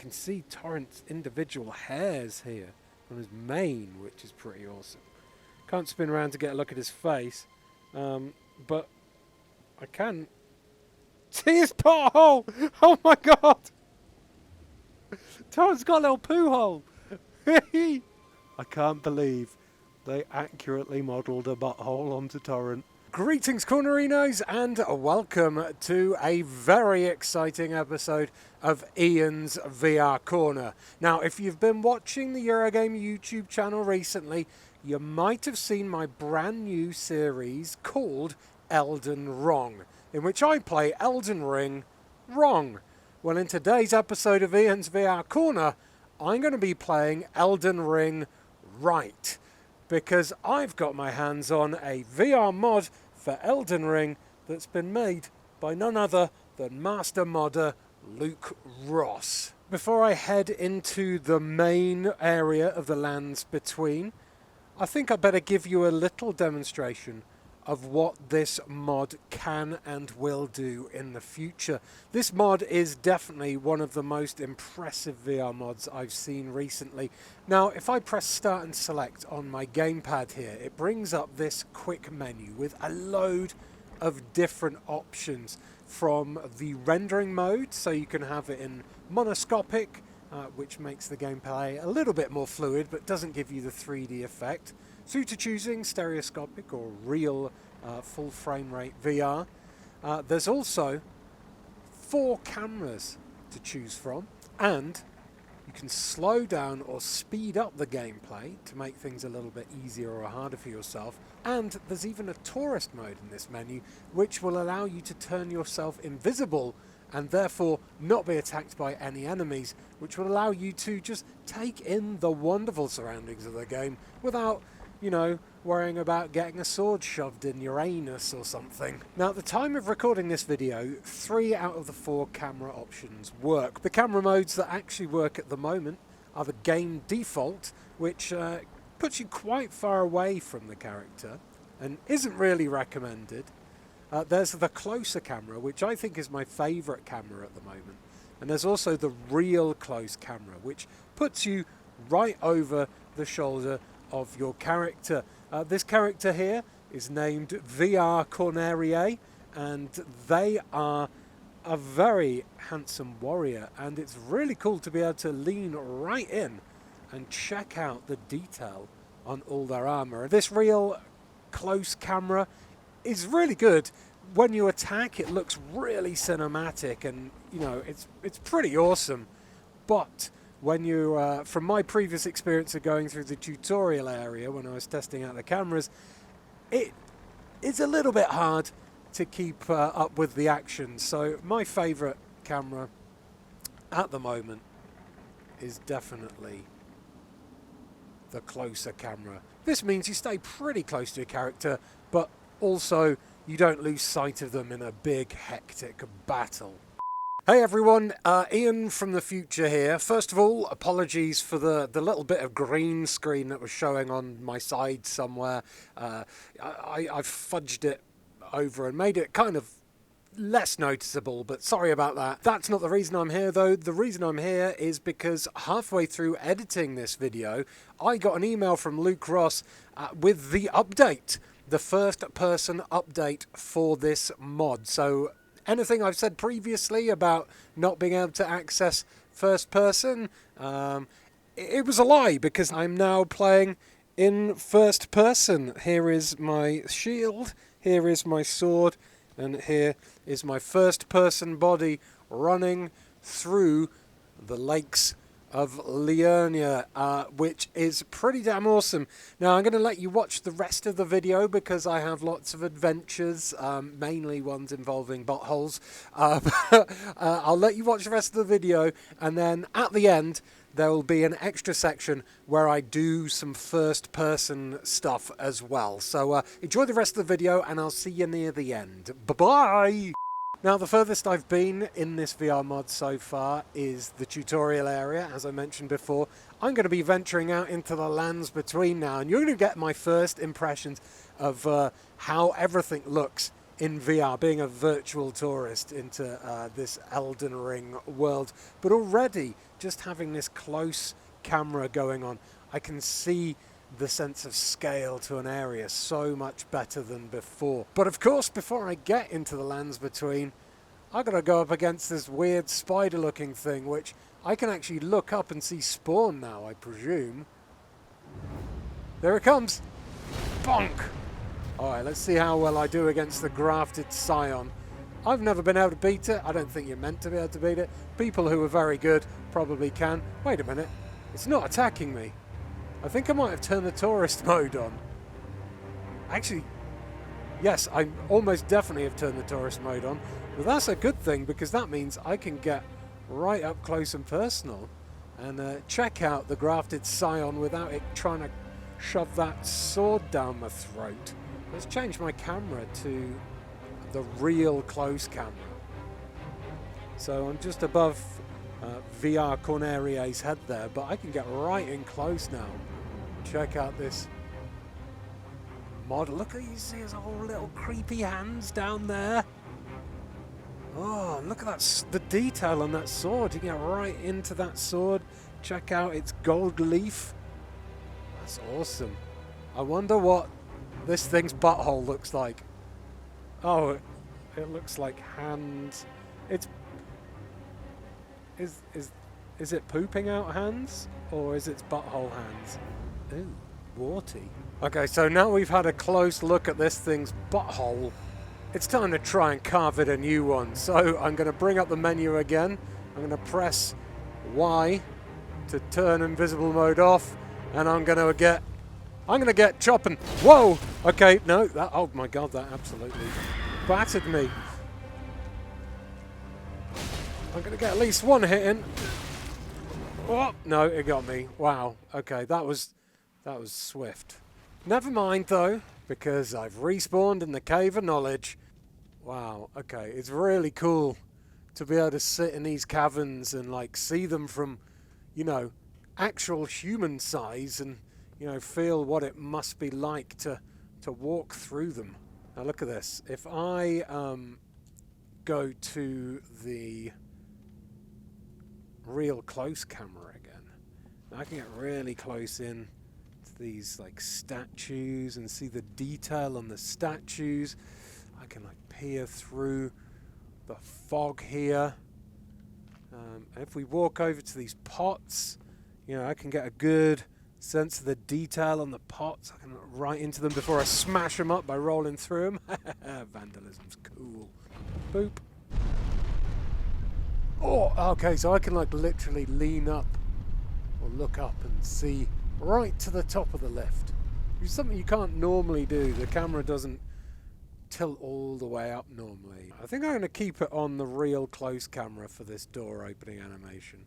can see Torrent's individual hairs here on his mane, which is pretty awesome. Can't spin around to get a look at his face, but I can see his pothole. Oh my god! Torrent's got a little poo hole. I can't believe they accurately modelled a butthole onto Torrent. Greetings, Cornerinos, and welcome to a very exciting episode of Ian's VR Corner. Now, if you've been watching the Eurogamer YouTube channel recently, you might have seen my brand new series called Elden Ring, in which I play Elden Ring wrong. Well, in today's episode of Ian's VR Corner, I'm going to be playing Elden Ring right, because I've got my hands on a VR mod for Elden Ring that's been made by none other than master modder Luke Ross. Before I head into the main area of the lands between, I think I better give you a little demonstration of what this mod can and will do in the future. This mod is definitely one of the most impressive VR mods I've seen recently. Now, if I press start and select on my gamepad here, it brings up this quick menu with a load of different options, from the rendering mode, so you can have it in monoscopic, which makes the gameplay a little bit more fluid but doesn't give you the 3D effect, through to choosing stereoscopic or real full frame rate VR. There's also 4 cameras to choose from, and you can slow down or speed up the gameplay to make things a little bit easier or harder for yourself. And there's even a tourist mode in this menu, which will allow you to turn yourself invisible and therefore not be attacked by any enemies, which will allow you to just take in the wonderful surroundings of the game without, you know, worrying about getting a sword shoved in your anus or something. Now, at the time of recording this video, 3 out of the 4 camera options work. The camera modes that actually work at the moment are the game default, which puts you quite far away from the character and isn't really recommended. There's the closer camera, which I think is my favourite camera at the moment. And there's also the real close camera, which puts you right over the shoulder of your character. This character here is named VR R.E.A.L, and they are a very handsome warrior, and it's really cool to be able to lean right in and check out the detail on all their armour. This real close camera is really good. When you attack, it looks really cinematic, and you know, it's pretty awesome. But when you, from my previous experience of going through the tutorial area when I was testing out the cameras, it is a little bit hard to keep up with the action. So my favourite camera at the moment is definitely the closer camera. This means you stay pretty close to your character, but also you don't lose sight of them in a big, hectic battle. Hey everyone, Ian from the future here. First of all, apologies for the little bit of green screen that was showing on my side somewhere. I fudged it over and made it kind of less noticeable, but sorry about that. That's not the reason I'm here though. The reason I'm here is because halfway through editing this video, I got an email from Luke Ross with the update, the first person update for this mod. So anything I've said previously about not being able to access first person, it was a lie, because I'm now playing in first person. Here is my shield, here is my sword, and here is my first person body running through the Lakes of Liurnia, which is pretty damn awesome. Now, I'm going to let you watch the rest of the video because I have lots of adventures, mainly ones involving buttholes. I'll let you watch the rest of the video, and then at the end there will be an extra section where I do some first-person stuff as well. So enjoy the rest of the video, and I'll see you near the end. Bye-bye! Now, the furthest I've been in this VR mod so far is the tutorial area, as I mentioned before. I'm going to be venturing out into the lands between now, and you're going to get my first impressions of how everything looks in VR, being a virtual tourist into this Elden Ring world. But already just having this close camera going on, I can see the sense of scale to an area so much better than before. But of course, before I get into the lands between, I gotta go up against this weird spider looking thing, which I can actually look up and see spawn now, I presume. There it comes! Bonk! Alright, let's see how well I do against the grafted scion. I've never been able to beat it. I don't think you're meant to be able to beat it. People who are very good probably can. Wait a minute. It's not attacking me. I think I might have turned the tourist mode on. Actually, yes, I almost definitely have turned the tourist mode on. But that's a good thing, because that means I can get right up close and personal and check out the grafted scion without it trying to shove that sword down my throat. Let's change my camera to the real close camera. So I'm just above VR R.E.A.L's head there, but I can get right in close now. Check out this model. Look at, you see his whole little creepy hands down there. Oh, look at that, the detail on that sword. You get right into that sword. Check out its gold leaf. That's awesome. I wonder what this thing's butthole looks like. Oh, it looks like hands. It's is it pooping out hands, or is its butthole hands? Ooh, warty. Okay, so now we've had a close look at this thing's butthole. It's time to try and carve it a new one. So I'm going to bring up the menu again. I'm going to press Y to turn invisible mode off, and I'm going to get chopping. Whoa! Okay, no, that, oh my god, that absolutely battered me. I'm going to get at least one hit in. Oh, no, it got me. Wow. Okay, that was swift. Never mind though, because I've respawned in the Cave of Knowledge. Wow, okay, it's really cool to be able to sit in these caverns and like see them from, you know, actual human size, and you know, feel what it must be like to walk through them. Now look at this. If I go to the real close camera again, I can get really close in to these like statues and see the detail on the statues. I can like peer through the fog here. If we walk over to these pots, you know, I can get a good sense of the detail on the pots. I can look right into them before I smash them up by rolling through them. Vandalism's cool. Boop. Oh, okay, so I can like literally lean up or look up and see right to the top of the lift, which is something you can't normally do. The camera doesn't tilt all the way up normally. I think I'm going to keep it on the real close camera for this door opening animation,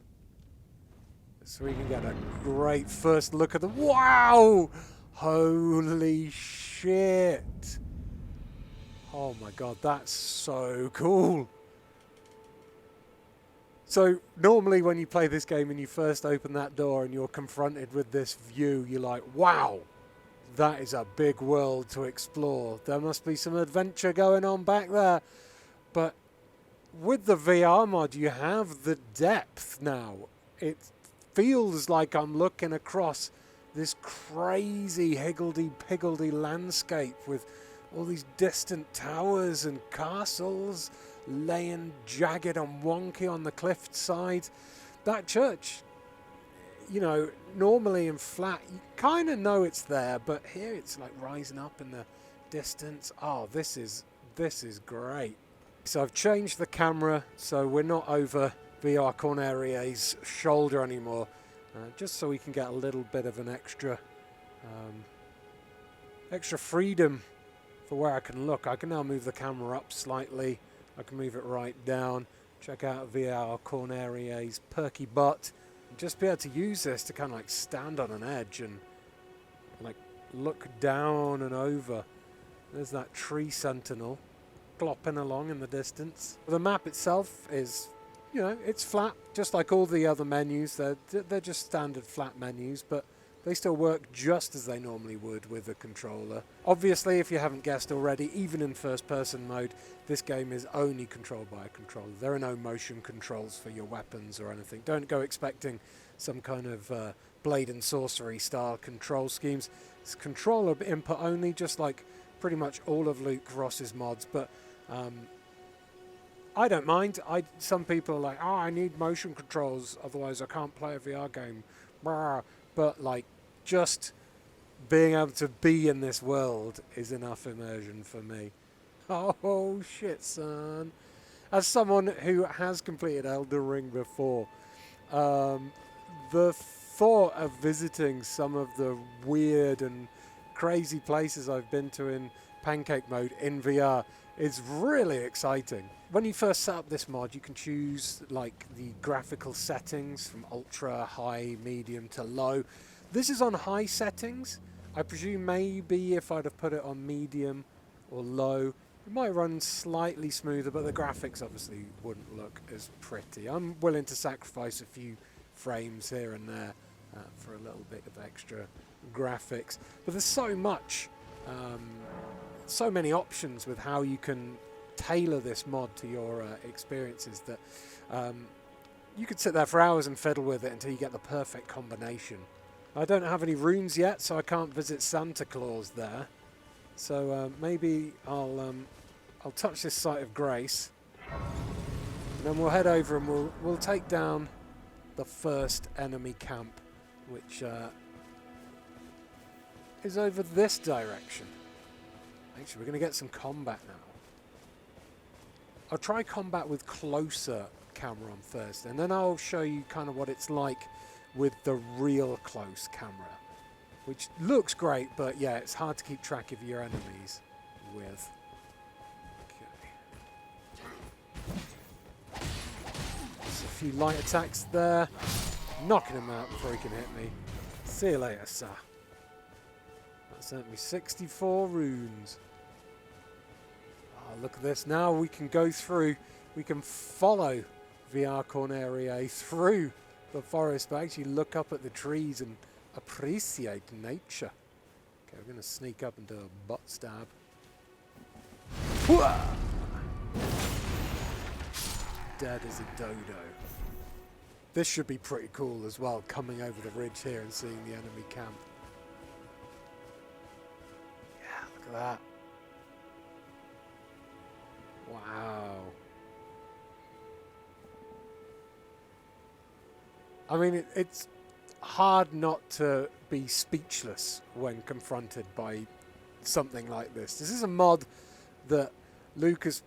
so we can get a great first look at the... Wow! Holy shit! Oh my god, that's so cool! So, normally when you play this game and you first open that door and you're confronted with this view, you're like, wow! That is a big world to explore. There must be some adventure going on back there. But with the VR mod, you have the depth now. It feels like I'm looking across this crazy higgledy-piggledy landscape with all these distant towers and castles laying jagged and wonky on the cliff side. That church, you know, normally in flat, you kind of know it's there, but here it's like rising up in the distance. Oh, this is great. So I've changed the camera so we're not over VR R.E.A.L's shoulder anymore, just so we can get a little bit of an extra freedom for where I can look. I can now move the camera up slightly. I can move it right down. Check out VR R.E.A.L's perky butt. Just be able to use this to kind of like stand on an edge and like look down and over. There's that tree sentinel glopping along in the distance. The map itself is, you know, it's flat, just like all the other menus. They're just standard flat menus, but They still work just as they normally would with a controller. Obviously, if you haven't guessed already, even in first-person mode, this game is only controlled by a controller. There are no motion controls for your weapons or anything. Don't go expecting some kind of blade and sorcery style control schemes. It's controller input only, just like pretty much all of Luke Ross's mods, but I don't mind. Some people are like, oh, I need motion controls, otherwise I can't play a VR game. But like, just being able to be in this world is enough immersion for me. Oh shit, son. As someone who has completed Elden Ring before, the thought of visiting some of the weird and crazy places I've been to in pancake mode in VR is really exciting. When you first set up this mod, you can choose like the graphical settings from ultra, high, medium to low. This is on high settings. I presume maybe if I'd have put it on medium or low, it might run slightly smoother, but the graphics obviously wouldn't look as pretty. I'm willing to sacrifice a few frames here and there for a little bit of extra graphics. But there's so much, so many options with how you can tailor this mod to your experiences that you could sit there for hours and fiddle with it until you get the perfect combination. I don't have any runes yet, so I can't visit Santa Claus there. So maybe I'll touch this site of grace, and then we'll head over and we'll take down the first enemy camp, which is over this direction. Actually, we're going to get some combat now. I'll try combat with closer camera on first, and then I'll show you kind of what it's like with the real close camera, which looks great, but yeah, it's hard to keep track of your enemies with. Okay. There's a few light attacks there. Knocking him out before he can hit me. See you later, sir. That sent me 64 runes. Oh, look at this. Now we can go through, we can follow VR R.E.A.L through the forest, but actually look up at the trees and appreciate nature. Okay, we're going to sneak up and do a butt stab. Dead as a dodo. This should be pretty cool as well, coming over the ridge here and seeing the enemy camp. Yeah, look at that. Wow. I mean, it's hard not to be speechless when confronted by something like this. This is a mod that Luke has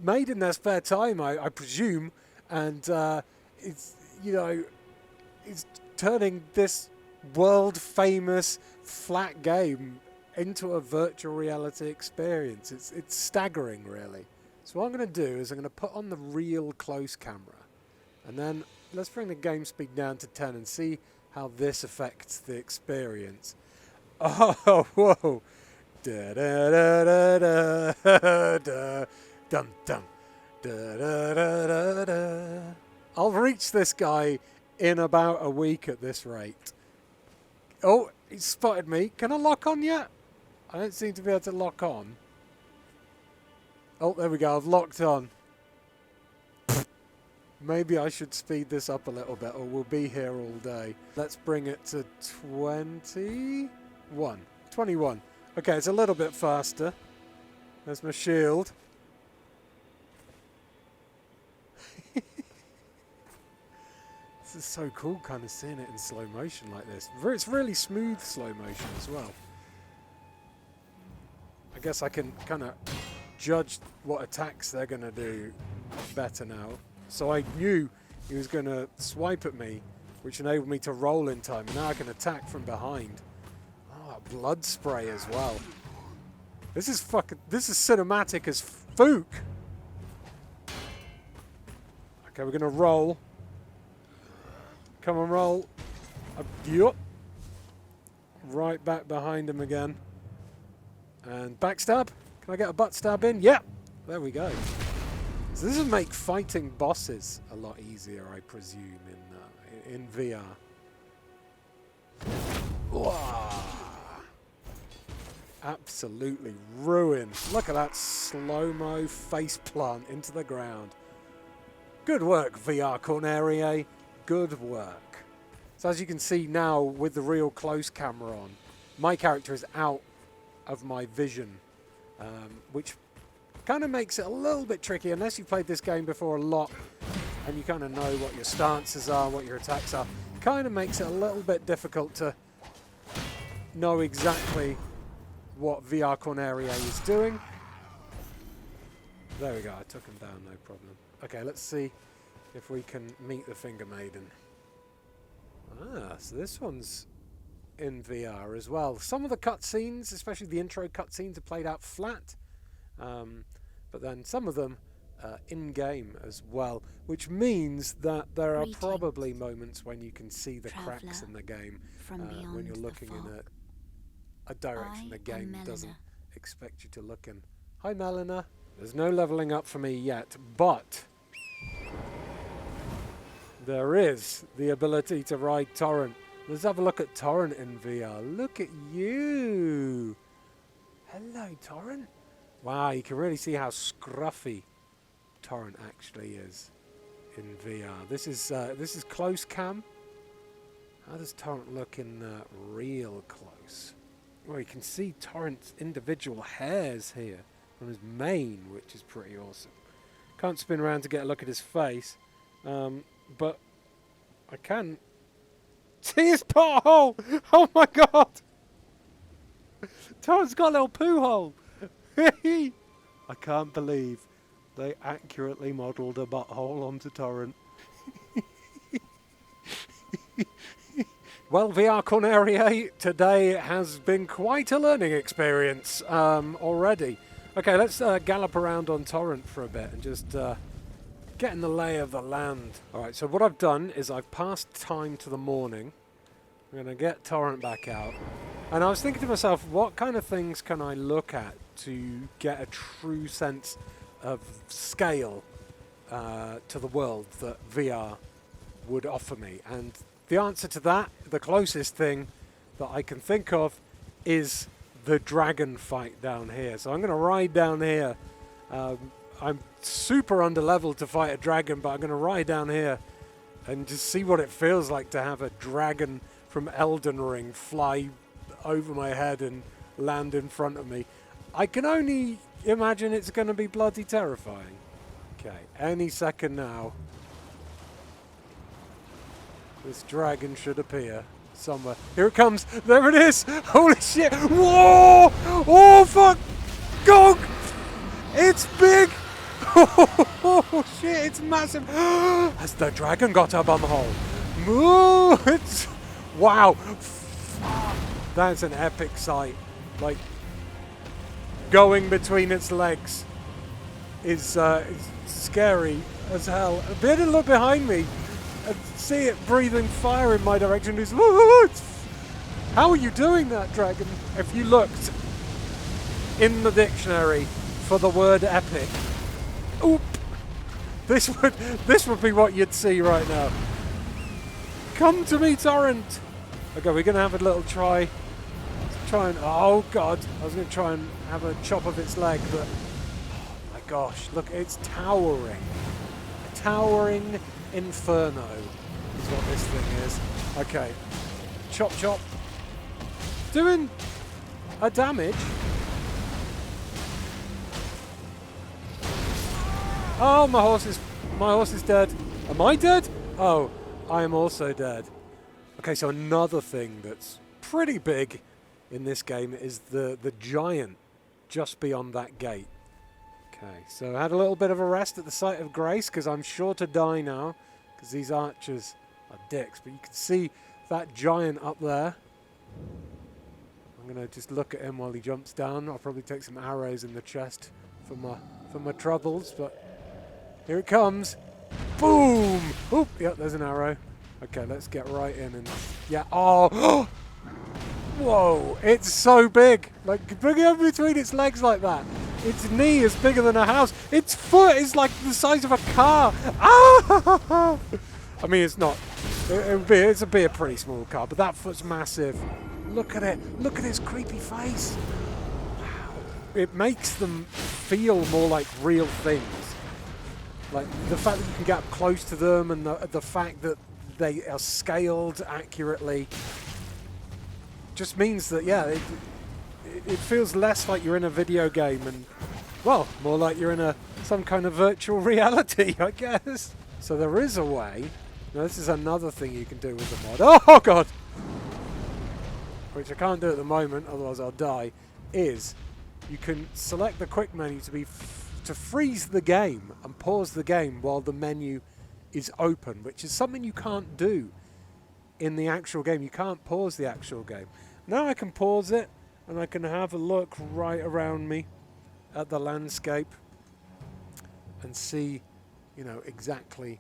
made in their spare time, I presume, and it's, you know, it's turning this world-famous flat game into a virtual reality experience. It's staggering, really. So what I'm going to do is I'm going to put on the real close camera, and then let's bring the game speed down to 10 and see how this affects the experience. Oh, whoa. Da da da da da da dum dum da da da da da. I'll reach this guy in about a week at this rate. Oh, he spotted me. Can I lock on yet? I don't seem to be able to lock on. Oh, there we go. I've locked on. Maybe I should speed this up a little bit, or we'll be here all day. Let's bring it to 21. 21. Okay, it's a little bit faster. There's my shield. This is so cool, kind of seeing it in slow motion like this. It's really smooth slow motion as well. I guess I can kind of judge what attacks they're going to do better now. So I knew he was going to swipe at me, which enabled me to roll in time. Now I can attack from behind. Oh, blood spray as well. This is cinematic as fook. Okay, we're going to roll. Come on, roll. Yup. Right back behind him again. And backstab. Can I get a butt stab in? Yep. There we go. So this will make fighting bosses a lot easier, I presume, in VR. Whoa. Absolutely ruined. Look at that slow-mo face plant into the ground. Good work, VR Corner R.E.A. Good work. So as you can see now with the real close camera on, my character is out of my vision, which kind of makes it a little bit tricky unless you've played this game before a lot and you kind of know what your stances are, what your attacks are. Kind of makes it a little bit difficult to know exactly what VR Corner R.E.A. is doing. There we go, I took him down, no problem. Okay, let's see if we can meet the Finger Maiden. Ah, so this one's in VR as well. Some of the cutscenes, especially the intro cutscenes, are played out flat, but then some of them in-game as well, which means that there are probably moments when you can see the cracks in the game when you're looking in a direction the game doesn't expect you to look in. Hi Melina. There's no leveling up for me yet, but there is the ability to ride Torrent. Let's have a look at Torrent in VR. Look at you. Hello, Torrent. Wow, you can really see how scruffy Torrent actually is in VR. This is close cam. How does Torrent look in real close? Well, you can see Torrent's individual hairs here on his mane, which is pretty awesome. Can't spin around to get a look at his face, but I can see his pothole. Oh my god! Torrent's got a little poo hole. I can't believe they accurately modelled a butthole onto Torrent. Well, VR Corner R.E.A. today has been quite a learning experience already. Okay, let's gallop around on Torrent for a bit and just get in the lay of the land. Alright, so what I've done is I've passed time to the morning. I'm going to get Torrent back out. And I was thinking to myself, what kind of things can I look at to get a true sense of scale to the world that VR would offer me? And the answer to that, the closest thing that I can think of, is the dragon fight down here. So I'm going to ride down here. I'm super underleveled to fight a dragon, but I'm going to ride down here and just see what it feels like to have a dragon from Elden Ring fly over my head and land in front of me. I can only imagine it's going to be bloody terrifying. Okay, any second now, this dragon should appear somewhere. Here it comes. There it is. Holy shit. Whoa. Oh, fuck. Gog. It's big. Oh, shit. It's massive. Has the dragon got a bumhole? Ooh, it's... Wow. That's an epic sight. Like, going between its legs is scary as hell. A bit of look behind me. And see it breathing fire in my direction. How are you doing that, dragon? If you looked in the dictionary for the word epic, oop, this would be what you'd see right now. Come to me, Torrent. Okay, we're gonna have a little try. Try and oh god, I was gonna try and have a chop of its leg, but oh my gosh, look, it's towering. A towering inferno is what this thing is. Okay. Chop chop. Doing a damage. Oh, my horse is dead. Am I dead? Oh, I am also dead. Okay, so another thing that's pretty big in this game is the giant just beyond that gate. Okay, so I had a little bit of a rest at the site of grace because I'm sure to die now because these archers are dicks. But you can see that giant up there. I'm going to just look at him while he jumps down. I'll probably take some arrows in the chest for my troubles, but here it comes. Boom! Oop, yep, there's an arrow. Okay, let's get right in and... Yeah, oh! Whoa, it's so big. Like, bring it between its legs like that. Its knee is bigger than a house. Its foot is like the size of a car. Ah! I mean, it's not. It's a pretty small car, but that foot's massive. Look at it. Look at his creepy face. Wow. It makes them feel more like real things. Like the fact that you can get up close to them, and the fact that they are scaled accurately just means that, yeah, it feels less like you're in a video game and, well, more like you're in some kind of virtual reality, I guess. So there is a way. Now this is another thing you can do with the mod. Oh god! Which I can't do at the moment, otherwise I'll die. Is you can select the quick menu to freeze the game and pause the game while the menu is open, which is something you can't do in the actual game. You can't pause the actual game. Now I can pause it and I can have a look right around me at the landscape and see, you know, exactly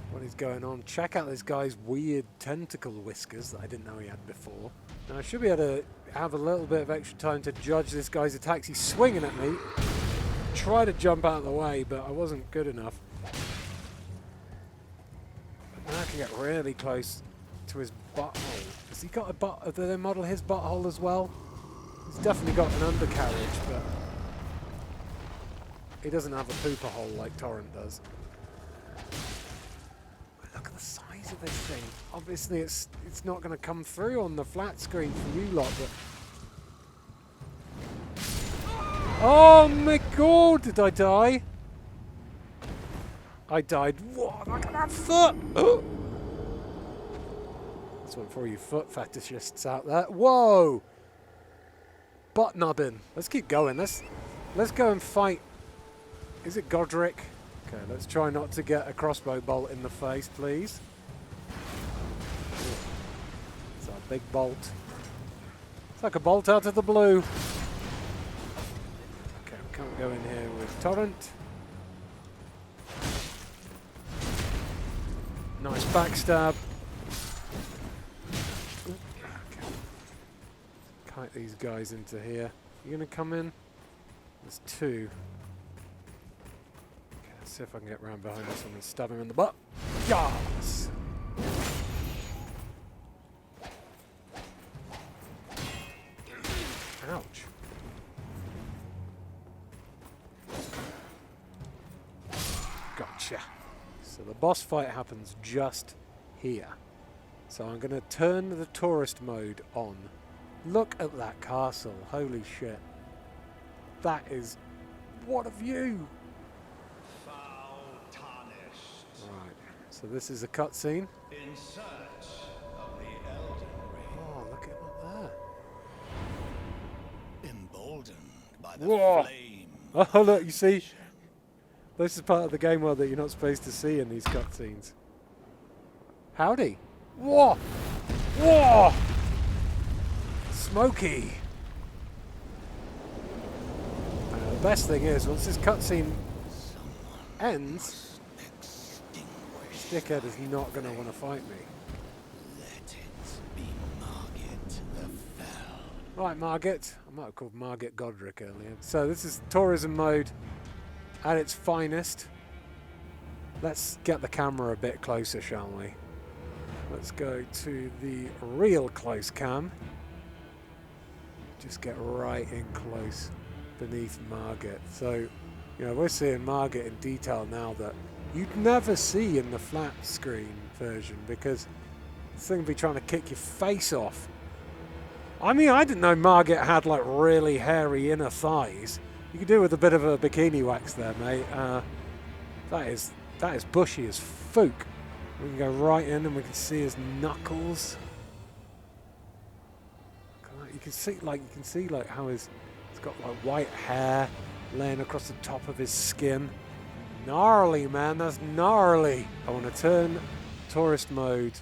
what is going on. Check out this guy's weird tentacle whiskers that I didn't know he had before. Now I should be able to have a little bit of extra time to judge this guy's attacks. He's swinging at me. Try to jump out of the way, but I wasn't good enough. But now I can get really close to his butthole. Has he got a butt? Did they model his butthole as well? He's definitely got an undercarriage, but he doesn't have a pooper hole like Torrent does. Look at the size of this thing. Obviously, it's not going to come through on the flat screen for you lot, but... Oh my god! Did I die? I died. What? Look at that foot! Oh. That's one for you foot fetishists out there. Whoa! Butt nubbin. Let's keep going. Let's go and fight. Is it Godrick? Okay, let's try not to get a crossbow bolt in the face, please. It's a big bolt. It's like a bolt out of the blue. Okay, we can't go in here with Torrent. Nice backstab. Okay. Kite these guys into here. You gonna come in? There's two. See if I can get round behind this one and stab him in the butt. Yes! Ouch. Gotcha. So the boss fight happens just here. So I'm going to turn the tourist mode on. Look at that castle. Holy shit. That is... what a view! Right, so this is a cutscene. In search of the Elden Ring. Oh, look at him up there. Emboldened by the Whoa. flame. Oh, look, you see? This is part of the game world that you're not supposed to see in these cutscenes. Howdy. Whoa! Whoa! Smoky. The best thing is, once this cutscene ends, Dickhead is not going to want to fight me. Let it be Margit the Fell. Right, Margit. I might have called Margit Godrick earlier. So this is tourism mode at its finest. Let's get the camera a bit closer, shall we? Let's go to the real close cam. Just get right in close beneath Margit. So, you know, we're seeing Margit in detail now that you'd never see in the flat screen version, because this thing would be trying to kick your face off. I mean, I didn't know Margit had like really hairy inner thighs. You could do with a bit of a bikini wax there, mate. That is bushy as fook. We can go right in and we can see his knuckles. You can see like how he's got like white hair laying across the top of his skin. Gnarly, man, that's gnarly. I want to turn tourist mode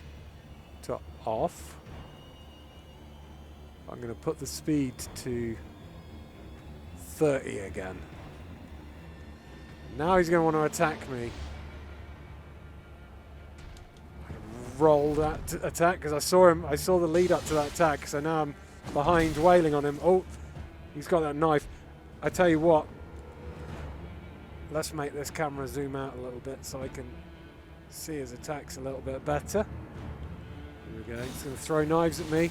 to off. I'm going to put the speed to 30 again. Now he's going to want to attack me. Roll that attack because I saw the lead up to that attack, so now I'm behind wailing on him. Oh, he's got that knife. I tell you what, let's make this camera zoom out a little bit so I can see his attacks a little bit better. Here we go. He's going to throw knives at me.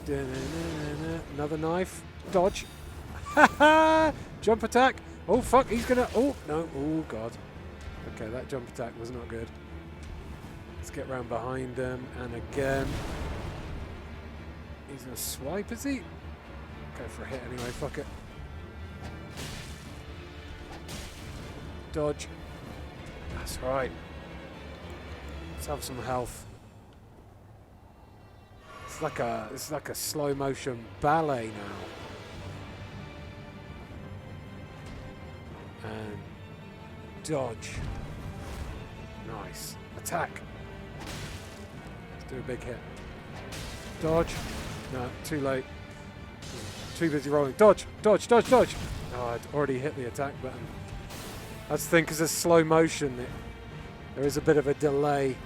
Another knife. Dodge. Ha ha! Jump attack. Oh fuck, he's gonna... Oh, no. Oh god. Okay, that jump attack was not good. Let's get round behind him. And again. He's gonna swipe, is he? Go for a hit anyway, fuck it. Dodge. That's right. Let's have some health. It's like a slow motion ballet now. And dodge. Nice. Attack. Let's do a big hit. Dodge. No, too late. Too busy rolling. Dodge. Dodge. Dodge. Dodge. Oh, I'd already hit the attack button. That's the thing, because it's slow motion. There is a bit of a delay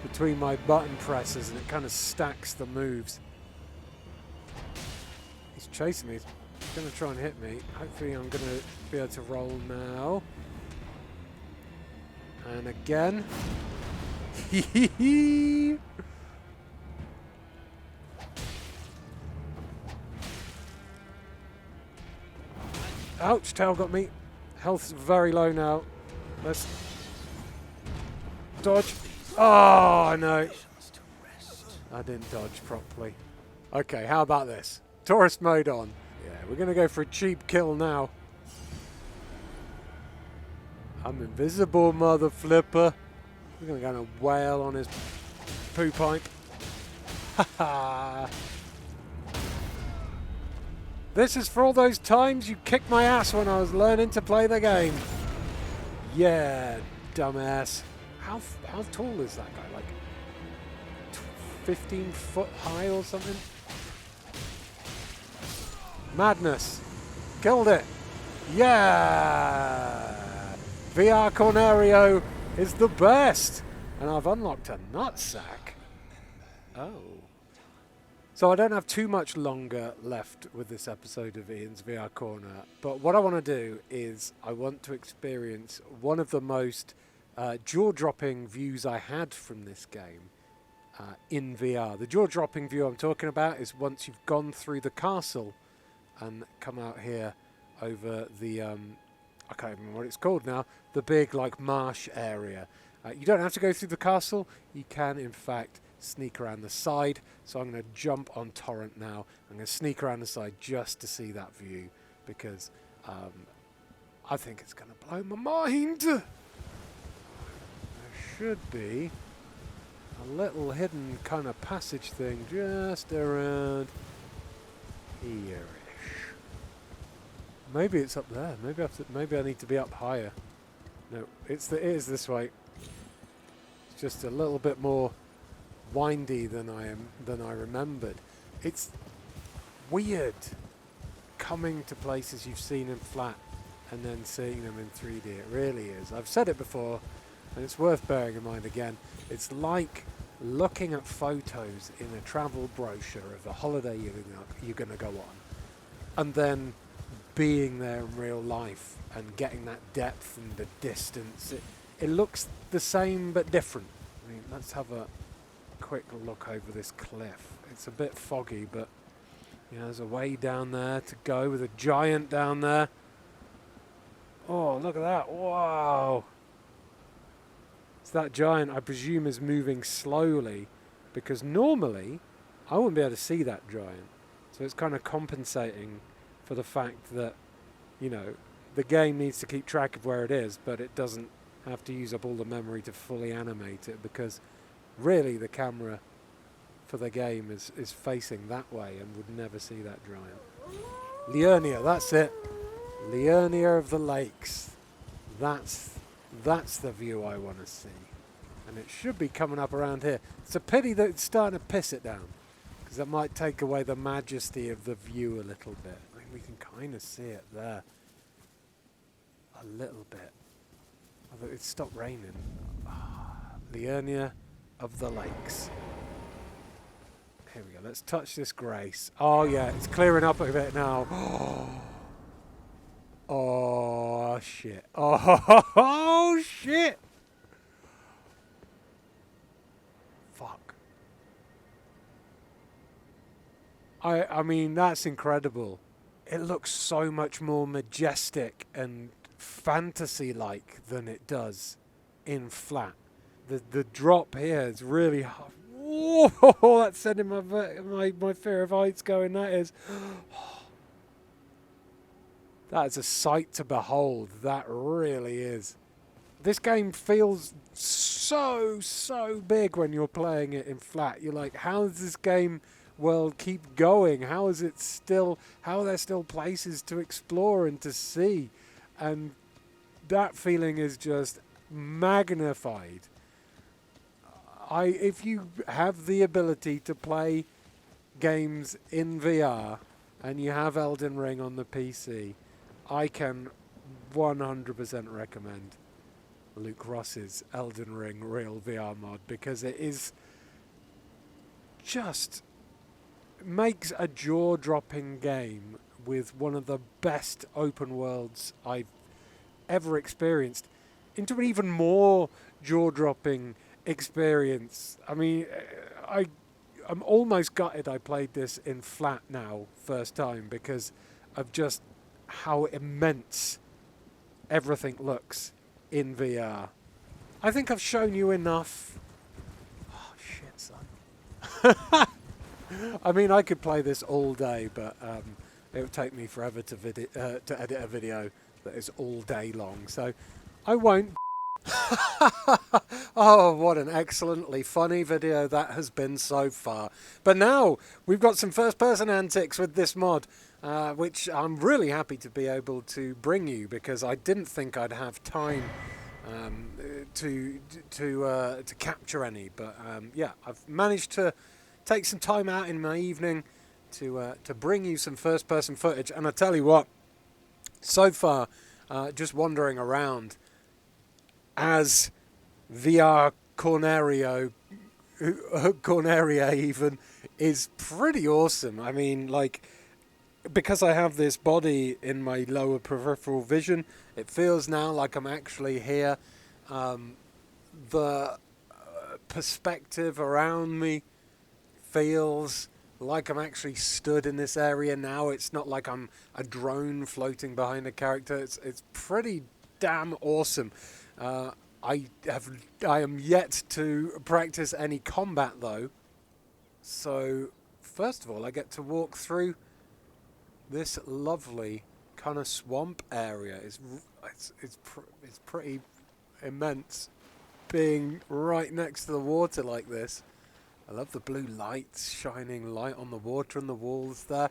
between my button presses, and it kind of stacks the moves. He's chasing me. He's going to try and hit me. Hopefully I'm going to be able to roll now. And again. Ouch, tail got me. Health's very low now. Let's dodge. Oh, no. I didn't dodge properly. Okay, how about this? Tourist mode on. Yeah, we're going to go for a cheap kill now. I'm invisible, mother flipper. We're going to go and wail on his poo pipe. Ha This is for all those times you kicked my ass when I was learning to play the game. Yeah, dumbass. How tall is that guy? Like 15 foot high or something? Madness. Killed it. Yeah. VR Cornerio is the best. And I've unlocked a nutsack. Oh. So I don't have too much longer left with this episode of Ian's VR Corner, but what I want to do is I want to experience one of the most jaw-dropping views I had from this game in VR. The jaw-dropping view I'm talking about is once you've gone through the castle and come out here over the, I can't remember what it's called now, the big like marsh area. You don't have to go through the castle, you can in fact sneak around the side. So I'm going to jump on Torrent now. I'm going to sneak around the side just to see that view because I think it's going to blow my mind. There should be a little hidden kind of passage thing just around here-ish. Maybe it's up there. Maybe I need to be up higher. No, it is this way. It's just a little bit more windy than I remembered. It's weird coming to places you've seen in flat and then seeing them in 3D. It really is. I've said it before and it's worth bearing in mind again. It's like looking at photos in a travel brochure of a holiday you're going to go on and then being there in real life and getting that depth and the distance. It looks the same but different. I mean, let's have a quick look over this cliff. It's a bit foggy, but you know, there's a way down there to go with a giant down there. Oh, look at that. Wow. It's that giant, I presume, is moving slowly because normally I wouldn't be able to see that giant. So it's kind of compensating for the fact that, you know, the game needs to keep track of where it is, but it doesn't have to use up all the memory to fully animate it because really the camera for the game is facing that way and would never see that giant. Liurnia, that's it. Liurnia of the Lakes. That's the view I want to see. And it should be coming up around here. It's a pity that it's starting to piss it down because that might take away the majesty of the view a little bit. I mean, we can kind of see it there. A little bit. Although it stopped raining. Liurnia of the Lakes. Here we go. Let's touch this grace. Oh yeah, it's clearing up a bit now. Oh shit. Oh shit. Fuck. I mean, that's incredible. It looks so much more majestic and fantasy-like than it does in flat. The drop here is really... Whoa, that's sending my fear of heights going, that is. That is a sight to behold, that really is. This game feels so big when you're playing it in flat. You're like, how does this game world keep going? How are there still places to explore and to see? And that feeling is just magnified. If you have the ability to play games in VR and you have Elden Ring on the PC, I can 100% recommend Luke Ross's Elden Ring R.E.A.L VR mod, because it is just makes a jaw-dropping game with one of the best open worlds I've ever experienced into an even more jaw-dropping experience. I mean, I'm almost gutted I played this in flat now, first time, because of just how immense everything looks in VR. I think I've shown you enough. Oh, shit, son. I mean, I could play this all day, but it would take me forever to edit a video that is all day long, so I won't. Oh, what an excellently funny video that has been so far. But now we've got some first-person antics with this mod, which I'm really happy to be able to bring you, because I didn't think I'd have time to capture any. But yeah, I've managed to take some time out in my evening to bring you some first-person footage. And I tell you what, so far, just wandering around as VR Corneria even is pretty awesome. I mean, like, because I have this body in my lower peripheral vision, it feels now like I'm actually here. The perspective around me feels like I'm actually stood in this area now. It's not like I'm a drone floating behind a character. It's pretty damn awesome. I am yet to practice any combat though. So first of all, I get to walk through this lovely kind of swamp area. It's pretty immense being right next to the water like this. I love the blue lights, shining light on the water and the walls there.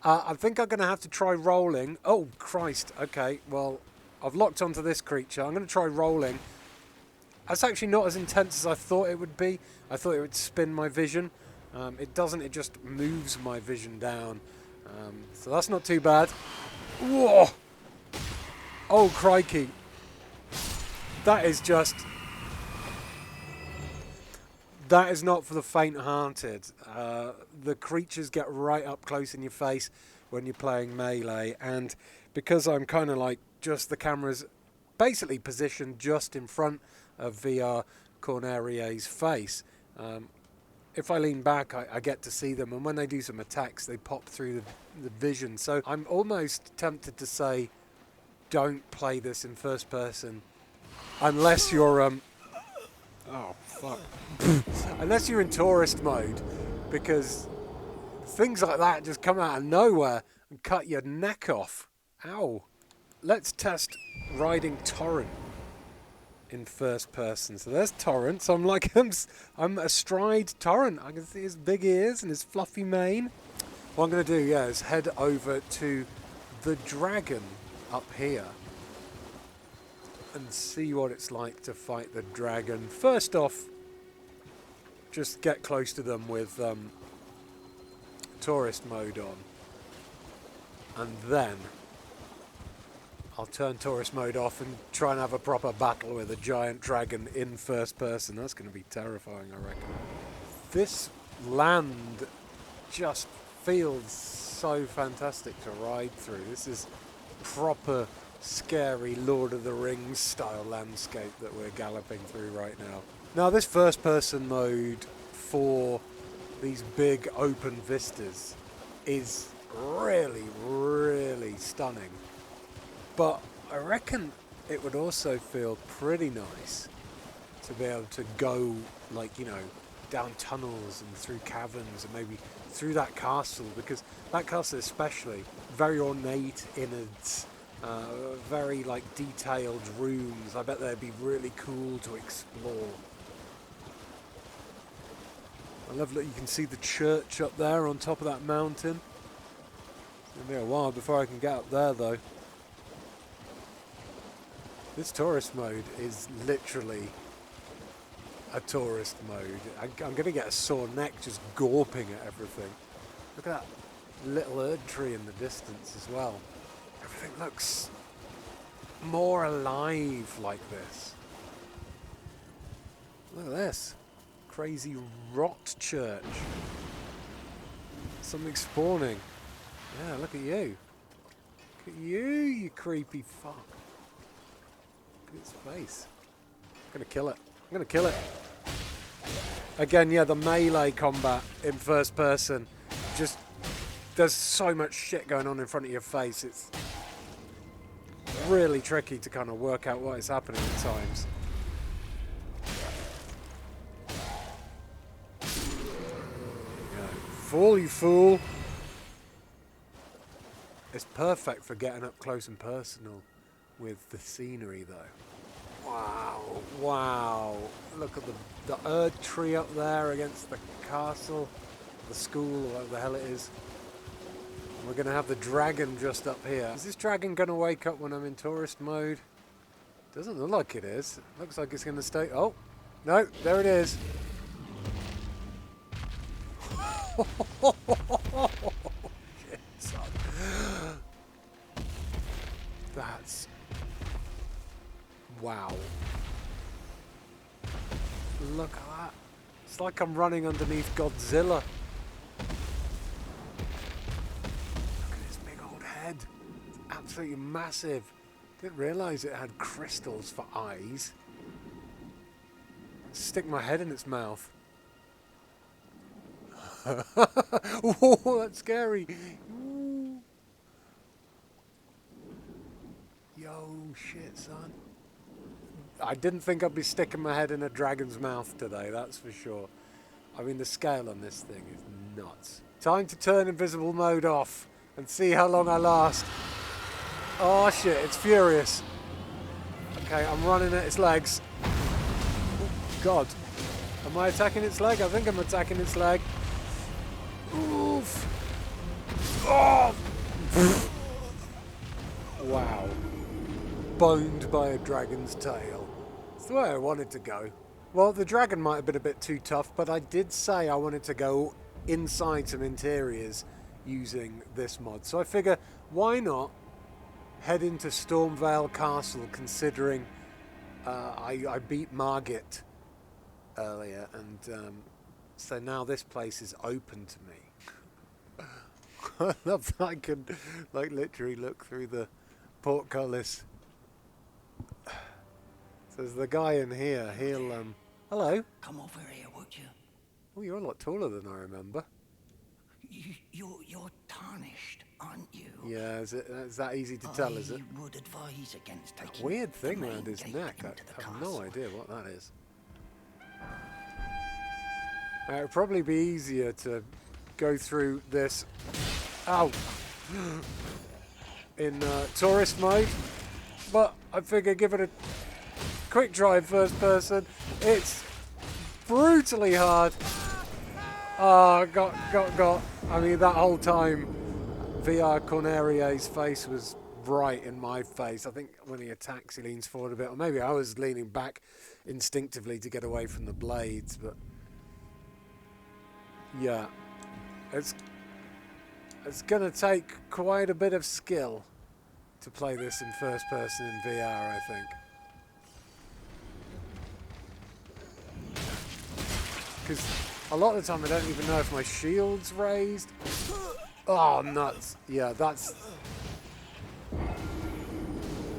I think I'm going to have to try rolling. Oh, Christ. Okay, well, I've locked onto this creature. I'm going to try rolling. That's actually not as intense as I thought it would be. I thought it would spin my vision. It doesn't. It just moves my vision down. So that's not too bad. Whoa! Oh, crikey. That is just... That is not for the faint-hearted. The creatures get right up close in your face when you're playing melee, and because I'm kind of like just the camera's basically positioned just in front of VR Corneria's face, if I lean back I get to see them, and when they do some attacks they pop through the vision. So I'm almost tempted to say don't play this in first person unless you're oh fuck unless you're in tourist mode, because things like that just come out of nowhere and cut your neck off. Ow. Let's test riding Torrent in first person. So there's Torrent. So I'm astride Torrent. I can see his big ears and his fluffy mane. What I'm going to do, yeah, is head over to the dragon up here and see what it's like to fight the dragon. First off, just get close to them with tourist mode on, and then I'll turn tourist mode off and try and have a proper battle with a giant dragon in first person. That's going to be terrifying, I reckon. This land just feels so fantastic to ride through. This is proper scary Lord of the Rings style landscape that we're galloping through right now. Now this first person mode for these big open vistas is really, really stunning. But I reckon it would also feel pretty nice to be able to go, like, you know, down tunnels and through caverns and maybe through that castle, because that castle especially, very ornate innards, very, like, detailed rooms. I bet they'd be really cool to explore. I love that you can see the church up there on top of that mountain. It's going to be a while before I can get up there, though. This tourist mode is literally a tourist mode. I'm going to get a sore neck just gawping at everything. Look at that little Erd tree in the distance as well. Everything looks more alive like this. Look at this. Crazy rot church. Something spawning. Yeah, look at you. Look at you, you creepy fuck. Look at its face. I'm gonna kill it. I'm gonna kill it. Again, yeah, the melee combat in first person. Just, there's so much shit going on in front of your face. It's really tricky to kind of work out what is happening at times. Fool, you fool. It's perfect for getting up close and personal with the scenery, though. Wow, wow. Look at the Erd tree up there against the castle, the school, or whatever the hell it is. We're going to have the dragon just up here. Is this dragon going to wake up when I'm in tourist mode? Doesn't look like it is. It looks like it's going to stay... Oh, no, there it is. Shit, son. That's... Wow. Look at that. It's like I'm running underneath Godzilla. Look at his big old head. It's absolutely massive. Didn't realise it had crystals for eyes. Stick my head in its mouth. Oh, that's scary. Ooh. Yo, shit, son. I didn't think I'd be sticking my head in a dragon's mouth today, that's for sure. I mean, the scale on this thing is nuts. Time to turn invisible mode off and see how long I last. Oh, shit, it's furious. Okay, I'm running at its legs. Oh, God. Am I attacking its leg? I think I'm attacking its leg. Oof. Oh! Wow. Boned by a dragon's tail. It's the way I wanted to go. Well, the dragon might have been a bit too tough, but I did say I wanted to go inside some interiors using this mod. So I figure, why not head into Stormvale Castle, considering I beat Margit earlier, and so now this place is open to me. I love that I can, like, literally look through the portcullis. So there's the guy in here. He'll, hello. Come over here, would you? Oh, you're a lot taller than I remember. You're tarnished, aren't you? Yeah, is that easy to tell, is it? I would advise against taking Weird the thing main around his gate neck. into the I have castle. no idea what that is. It would probably be easier to go through this... Ow! In tourist mode. But I figure give it a quick try in first person. It's brutally hard. Oh, got. I mean, that whole time, VR R.E.A.L's face was right in my face. I think when he attacks, he leans forward a bit. Or maybe I was leaning back instinctively to get away from the blades, but... Yeah. It's going to take quite a bit of skill to play this in first person in VR, I think. Because a lot of the time I don't even know if my shield's raised. Oh, nuts. Yeah, that's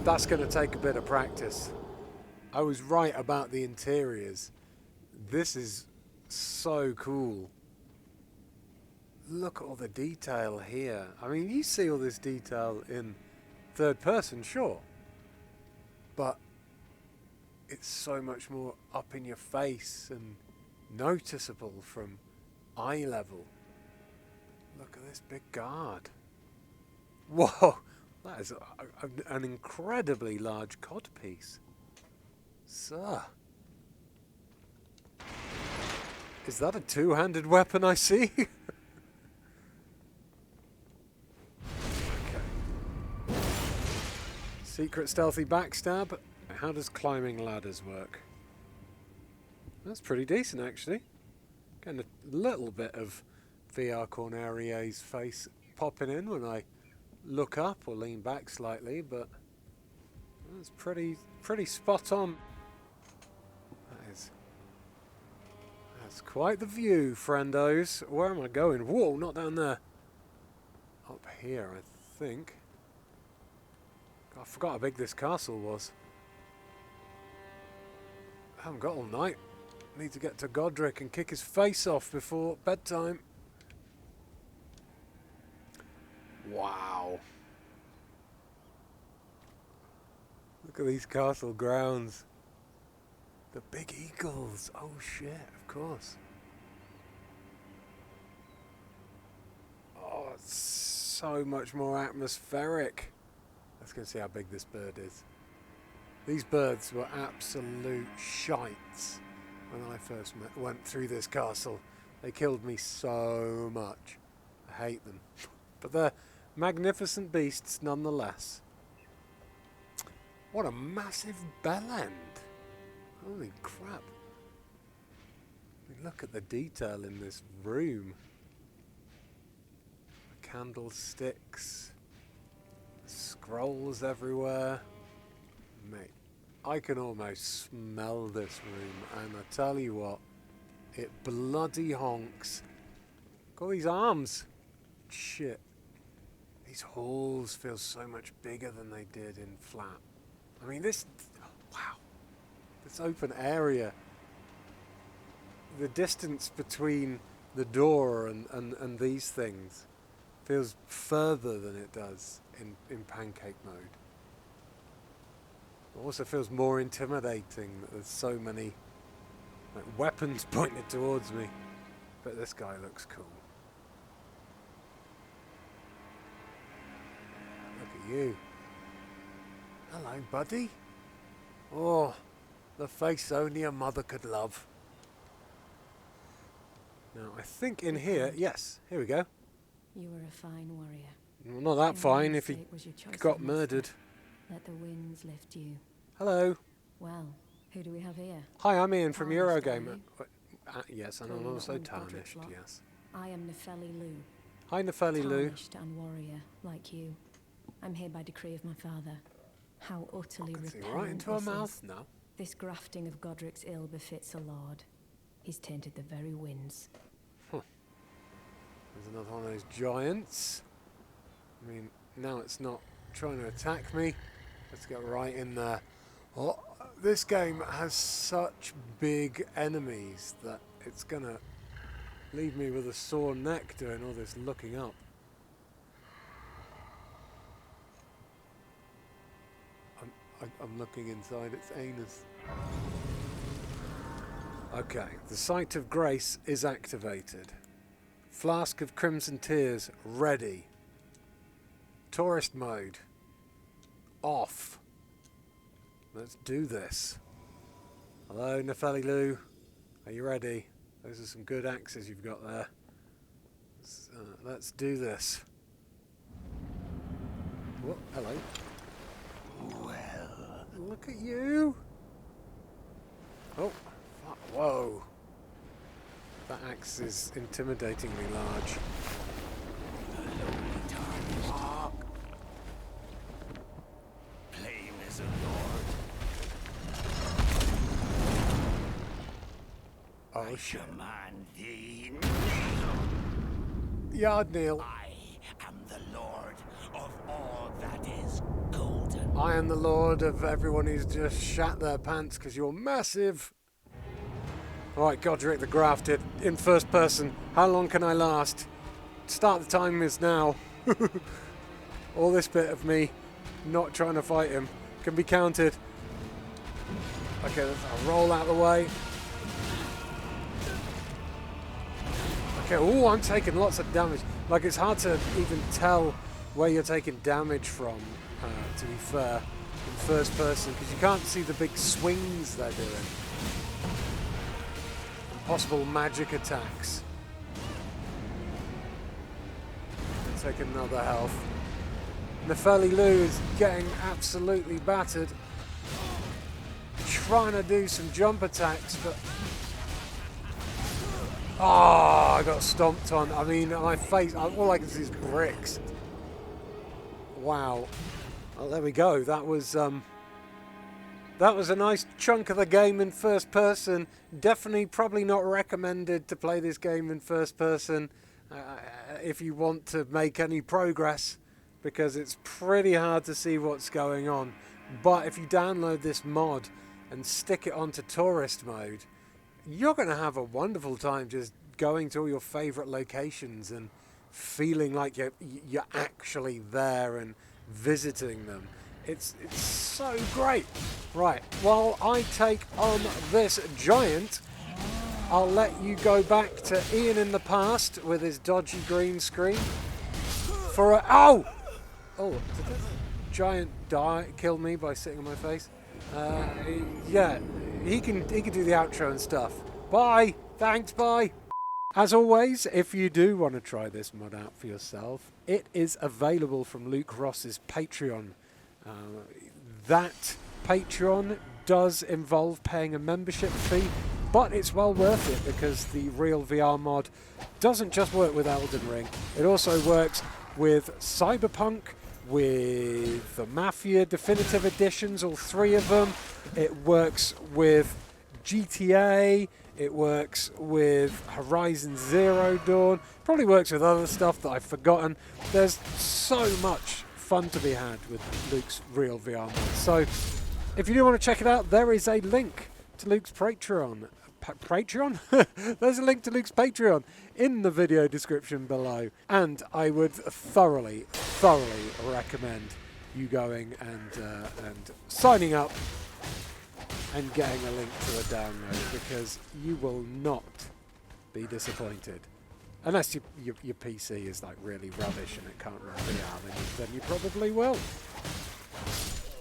going to take a bit of practice. I was right about the interiors. This is so cool. look at all the detail here. I mean, you see all this detail in third person, sure. But it's so much more up in your face and noticeable from eye level. Look at this big guard. Whoa, that is an incredibly large codpiece. Sir. Is that a two-handed weapon I see? Okay. Secret stealthy backstab. How does climbing ladders work? That's pretty decent, actually. Getting a little bit of VR R.E.A.'s face popping in when I look up or lean back slightly, but that's pretty spot on. That's quite the view, friendos. Where am I going? Whoa, not down there. Up here, I think. I forgot how big this castle was. I haven't got all night. Need to get to Godrick and kick his face off before bedtime. Wow. Look at these castle grounds. The big eagles. Oh shit, of course. Oh, it's so much more atmospheric. Let's go see how big this bird is. These birds were absolute shites when I first went through this castle. They killed me so much. I hate them. But they're magnificent beasts nonetheless. What a massive bell end. Holy crap. I mean, look at the detail in this room. The candlesticks. Scrolls everywhere. Mate, I can almost smell this room, and I tell you what, it bloody honks. Look at all these arms. Shit. These halls feel so much bigger than they did in flat. I mean, this... wow. This open area. The distance between the door and these things feels further than it does in pancake mode. It also feels more intimidating that there's so many weapons pointed towards me. But this guy looks cool. Look at you. Hello, buddy. Oh, the face only a mother could love. Now, I think in here... yes, here we go. You were a fine warrior. Well, not that fine if he got murdered. Let the winds lift you. Hello. Well, who do we have here? Hi, I'm Ian from Tarnished, Eurogamer. Yes, and I'm Calling also on tarnished, Godrick yes. I am Nefeli Lu. Hi, Nefeli Lu. Tarnished and warrior, like you. I'm here by decree of my father. How utterly See repellent right into her this mouth is. now. This grafting of Godrick's ill befits a lord. He's tainted the very winds. There's another one of those giants. I mean, now it's not trying to attack me. Let's get right in there. Oh, this game has such big enemies that it's gonna leave me with a sore neck doing all this looking up. I'm looking inside its anus. Okay, the Sight of Grace is activated. Flask of Crimson Tears ready. Tourist mode off. Let's do this. Hello, Nefeli Lu. Are you ready? Those are some good axes you've got there. Let's do this. Whoa, hello. Well, look at you. Oh, fuck, whoa. That axe is intimidatingly large. Fuck. Plain as a lord. Oh, I shit. command thee. Yard Neil. I am the lord of all that is golden. I am the lord of everyone who's just shat their pants because you're massive. Alright, Godrick the Grafted, in first person. How long can I last? start the time is now. All this bit of me not trying to fight him can be counted. Okay, I'll roll out of the way. Okay, oh, I'm taking lots of damage. Like, it's hard to even tell where you're taking damage from, to be fair, in first person, because you can't see the big swings they're doing. And possible magic attacks. Take another health. Nefeli Lou is getting absolutely battered. Trying to do some jump attacks, but... Oh, I got stomped on. I mean, my face, all I can see is bricks. Wow. Well, there we go. That was a nice chunk of the game in first person. Definitely probably not recommended to play this game in first person if you want to make any progress, because it's pretty hard to see what's going on. But if you download this mod and stick it onto tourist mode, you're going to have a wonderful time just going to all your favourite locations and feeling like you're actually there and visiting them. It's so great. Right, while I take on this giant, I'll let you go back to Ian in the past with his dodgy green screen. For a... Oh! Oh, did that giant kill me by sitting on my face? Yeah, he can do the outro and stuff. Bye! Thanks, bye! As always, if you do want to try this mod out for yourself, it is available from Luke Ross's Patreon. That Patreon does involve paying a membership fee, but it's well worth it because the R.E.A.L VR mod doesn't just work with Elden Ring. It also works with Cyberpunk, with the Mafia Definitive Editions, all three of them. It works with GTA. It works with Horizon Zero Dawn. Probably works with other stuff that I've forgotten. There's so much fun to be had with Luke's R.E.A.L VR mod. So if you do want to check it out, there is a link to Luke's Patreon. Patreon? There's a link to Luke's Patreon in the video description below. And I would thoroughly recommend you going and signing up and getting a link to a download, because you will not be disappointed. Unless your PC is like really rubbish and it can't run VR, then you probably will.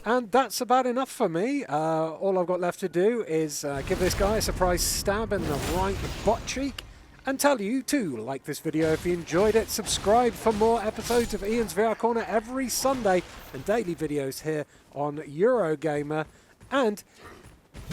And that's about enough for me. All I've got left to do is give this guy a surprise stab in the right butt cheek and tell you to like this video if you enjoyed it, subscribe for more episodes of Ian's VR Corner every Sunday and daily videos here on Eurogamer. And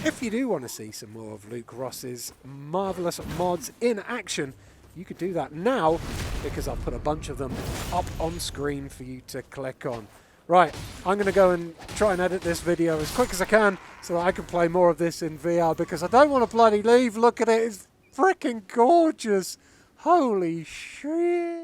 if you do want to see some more of Luke Ross's marvellous mods in action, you could do that now, because I've put a bunch of them up on screen for you to click on. Right, I'm going to go and try and edit this video as quick as I can so that I can play more of this in VR, because I don't want to bloody leave. Look at it, it's freaking gorgeous. Holy shit.